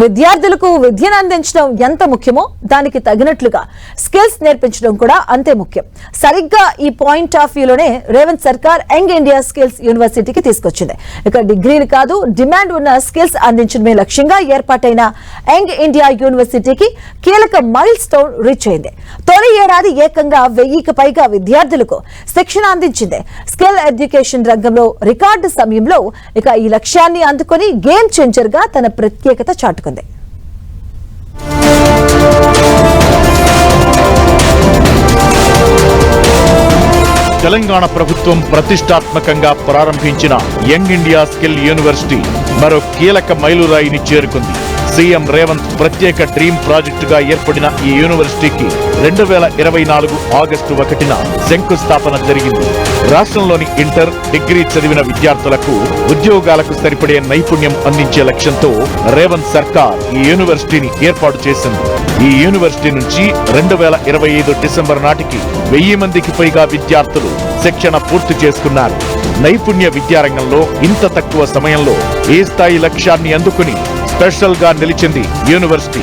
విద్యార్థులకు విద్యను అందించడం ఎంత ముఖ్యమో దానికి తగినట్లుగా స్కిల్స్ నేర్పించడం కూడా అంతే ముఖ్యం. సరిగ్గా ఈ పాయింట్ ఆఫ్ వ్యూలోనే రేవంత్ సర్కార్ యంగ్ ఇండియా స్కిల్స్ యూనివర్సిటీకి తీసుకొచ్చింది. ఇక డిగ్రీలు కాదు, డిమాండ్ ఉన్న స్కిల్స్ అందించడమే లక్ష్యంగా ఏర్పాటైన యంగ్ ఇండియా యూనివర్సిటీకి కీలక మైల్ స్టోన్ రీచ్ అయింది. తొలి ఏడాది ఏకంగా 1000కి పైగా విద్యార్థులకు శిక్షణ అందించింది. స్కిల్ ఎడ్యుకేషన్ రంగంలో రికార్డు సమయంలో ఇక ఈ లక్ష్యాన్ని అందుకొని గేమ్ చేంజర్ గా తన ప్రత్యేకత చాటుకుంది. తెలంగాణ ప్రభుత్వం ప్రతిష్టాత్మకంగా ప్రారంభించిన యంగ్ ఇండియా స్కిల్ యూనివర్సిటీ మరో కీలక మైలురాయిని చేరుకుంది. సీఎం రేవంత్ ప్రత్యేక డ్రీమ్ ప్రాజెక్టుగా ఏర్పడిన ఈ యూనివర్సిటీకి 2024 ఆగస్టు 1న శంకుస్థాపన జరిగింది. రాష్ట్రంలోని ఇంటర్, డిగ్రీ చదివిన విద్యార్థులకు ఉద్యోగాలకు సరిపడే నైపుణ్యం అందించే లక్ష్యంతో రేవంత్ సర్కార్ ఈ యూనివర్సిటీని ఏర్పాటు చేసింది. ఈ యూనివర్సిటీ నుంచి 2025 డిసెంబర్ నాటికి 1000 మందికి పైగా విద్యార్థులు శిక్షణ పూర్తి చేసుకున్నారు. నైపుణ్య విద్యారంగంలో ఇంత తక్కువ సమయంలో ఈ స్థాయి లక్ష్యాన్ని అందుకుని స్పెషల్ గా నిలిచింది యూనివర్సిటీ.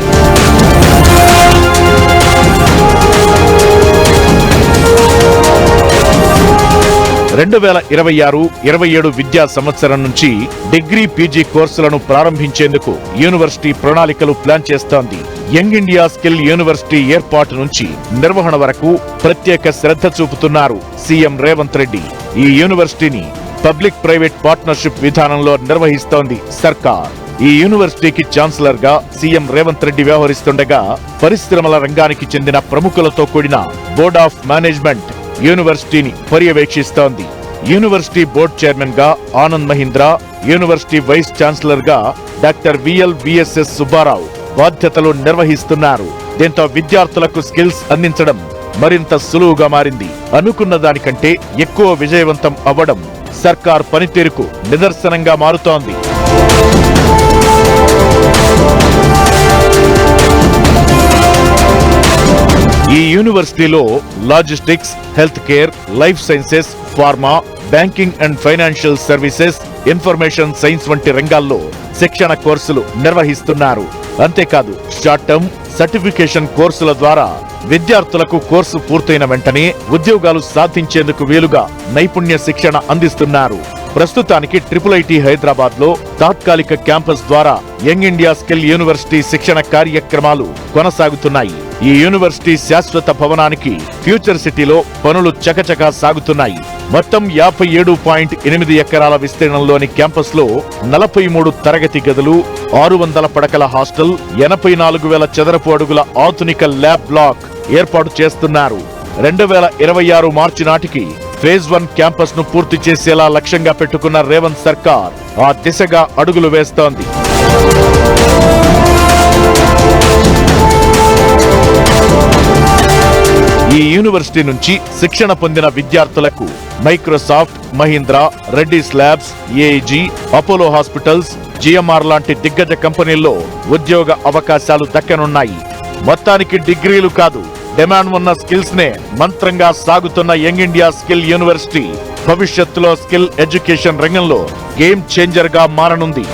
2026-27 విద్యా సంవత్సరం నుంచి డిగ్రీ, పీజీ కోర్సులను ప్రారంభించేందుకు యూనివర్సిటీ ప్రణాళికలు ప్లాన్ చేస్తోంది. యంగ్ ఇండియా స్కిల్ యూనివర్సిటీ ఏర్పాటు నుంచి నిర్వహణ వరకు ప్రత్యేక శ్రద్ధ చూపుతున్నారు సీఎం రేవంత్ రెడ్డి. ఈ యూనివర్సిటీని పబ్లిక్ ప్రైవేట్ పార్ట్నర్షిప్ విధానంలో నిర్వహిస్తోంది సర్కార్. ఈ యూనివర్సిటీకి ఛాన్సలర్ గా సీఎం రేవంత్ రెడ్డి వ్యవహరిస్తుండగా పరిశ్రమల రంగానికి చెందిన ప్రముఖులతో కూడిన బోర్డ్ ఆఫ్ మేనేజ్మెంట్ యూనివర్సిటీని పర్యవేక్షిస్తోంది. యూనివర్సిటీ బోర్డు చైర్మన్ గా Anand Mahindra, university vice chancellor గా డాక్టర్ VSS సుబ్బారావు బాధ్యతలు నిర్వహిస్తున్నారు. దీంతో విద్యార్థులకు స్కిల్స్ అందించడం మరింత సులువుగా మారింది. అనుకున్న దానికంటే ఎక్కువ విజయవంతం అవ్వడం సర్కార్ పనితీరుకు నిదర్శనంగా మారుతోంది. ఈ యూనివర్సిటీలో logistics, health care, life sciences, pharma, banking and financial services, information science వంటి రంగాల్లో శిక్షణ కోర్సులు నిర్వహిస్తున్నారు. అంతేకాదు షార్ట్ టర్మ్ సర్టిఫికేషన్ కోర్సుల ద్వారా విద్యార్థులకు కోర్సు పూర్తయిన వెంటనే ఉద్యోగాలు సాధించేందుకు వీలుగా నైపుణ్య శిక్షణ అందిస్తున్నారు. ప్రస్తుతానికి IIIT హైదరాబాద్ లో తాత్కాలిక క్యాంపస్ ద్వారా యంగ్ ఇండియా స్కిల్ యూనివర్సిటీ శిక్షణ కార్యక్రమాలు కొనసాగుతున్నాయి. ఈ యూనివర్సిటీ శాశ్వత భవనానికి ఫ్యూచర్ సిటీలో పనులు చకచకా సాగుతున్నాయి. మొత్తం 57.8 ఎకరాల విస్తీర్ణంలోని క్యాంపస్ లో 43 తరగతి గదులు, 600 పడకల హాస్టల్, 84,000 చదరపు అడుగుల ఆధునిక ల్యాబ్ బ్లాక్ ఏర్పాటు చేస్తున్నారు. 2026 మార్చి నాటికి ఫేజ్ 1 క్యాంపస్ ను పూర్తి చేసేలా లక్ష్యంగా పెట్టుకున్న రేవంత్ సర్కార్ ఆ దిశగా అడుగులు వేస్తోంది. ఈ యూనివర్సిటీ నుంచి శిక్షణ పొందిన విద్యార్థులకు Microsoft, Mahindra, Reddy's labs, AIG, Apollo hospitals, GMR లాంటి దిగ్గజ కంపెనీల్లో ఉద్యోగ అవకాశాలు దక్కనున్నాయి. మొత్తానికి డిగ్రీలు కాదు, డిమాండ్ ఉన్న స్కిల్స్ నే మంత్రంగా సాగుతున్న యంగ్ ఇండియా స్కిల్ యూనివర్సిటీ భవిష్యత్తులో స్కిల్ ఎడ్యుకేషన్ రంగంలో గేమ్ చేంజర్ గా మారనుంది.